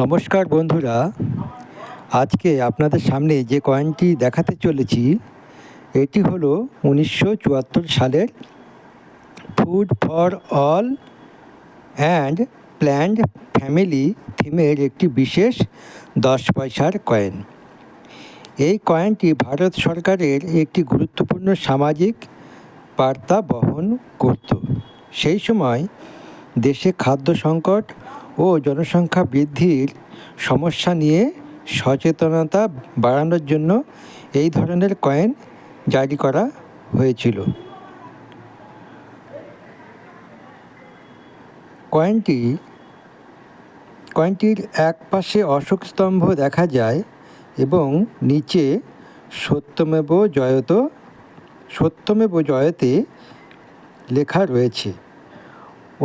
নমস্কার বন্ধুরা, আজকে আপনাদের সামনে যে কয়েনটি দেখাতে চলেছি এটি হলো 1974 সালের food for all and planned family থিমের একটি বিশেষ 10 পয়সার কয়েন। এই কয়েনটি ভারত সরকারের একটি গুরুত্বপূর্ণ সামাজিক বার্তা বহন করত। সেই সময় দেশে খাদ্য সংকট ও জনসংখ্যা বৃদ্ধির সমস্যা নিয়ে সচেতনতা বাড়ানোর জন্য এই ধরনের কয়েন জারি করা হয়েছিল। কয়েনটির এক পাশে অশোক স্তম্ভ দেখা যায় এবং নিচে সত্যমেব জয়তে লেখা রয়েছে।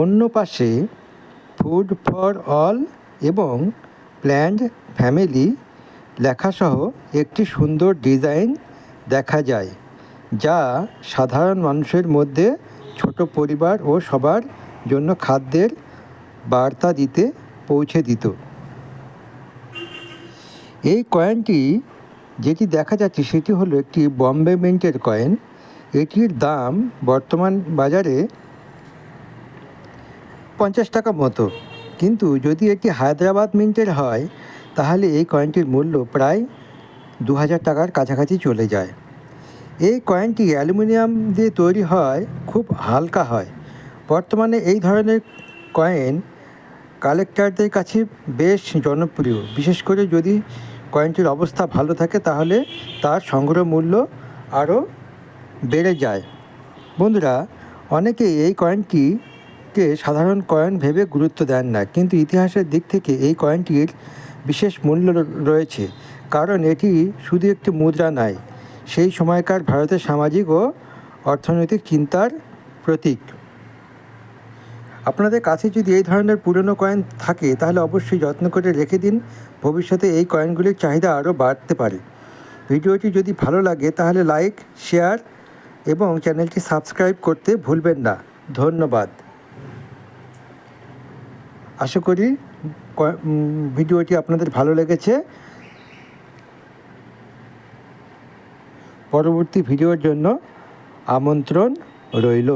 অন্য পাশে ফুড ফর অল এবং প্ল্যান্ড ফ্যামিলি লেখাসহ একটি সুন্দর ডিজাইন দেখা যায়, যা সাধারণ মানুষের মধ্যে ছোট পরিবার ও সবার জন্য খাদ্যের বার্তা পৌঁছে দিত। এই কয়েনটি যেটি দেখা যাচ্ছে সেটি হলো একটি বম্বে মিন্টের কয়েন। এটির দাম বর্তমান বাজারে 50 টাকা মতো, কিন্তু যদি এটি হায়দ্রাবাদ মিন্টের হয় তাহলে এই কয়েনটির মূল্য প্রায় 2000 টাকার কাছাকাছি চলে যায়। এই কয়েনটি অ্যালুমিনিয়াম দিয়ে তৈরি হয়, খুব হালকা হয়। বর্তমানে এই ধরনের কয়েন কালেক্টরদের কাছে বেশ জনপ্রিয়, বিশেষ করে যদি কয়েনটির অবস্থা ভালো থাকে তাহলে তার সংগ্রহ মূল্য আরও বেড়ে যায়। বন্ধুরা, অনেকেই এই কয়েনটিকে সাধারণ কয়েন ভেবে গুরুত্ব দেন না, কিন্তু ইতিহাসের দিক থেকে এই কয়েনটির বিশেষ মূল্য রয়েছে, কারণ এটি শুধু একটি মুদ্রা নয়, সেই সময়কার ভারতের সামাজিক ও অর্থনৈতিক চিন্তার প্রতীক। আপনাদের কাছে যদি এই ধরনের পুরনো কয়েন থাকে তাহলে অবশ্যই যত্ন করে রেখে দিন, ভবিষ্যতে এই কয়েনগুলির চাহিদা আরও বাড়তে পারে। ভিডিওটি যদি ভালো লাগে তাহলে লাইক, শেয়ার এবং চ্যানেলটি সাবস্ক্রাইব করতে ভুলবেন না। ধন্যবাদ। আশা করি ভিডিওটি আপনাদের ভালো লেগেছে। পরবর্তী ভিডিওর জন্য আমন্ত্রণ রইল।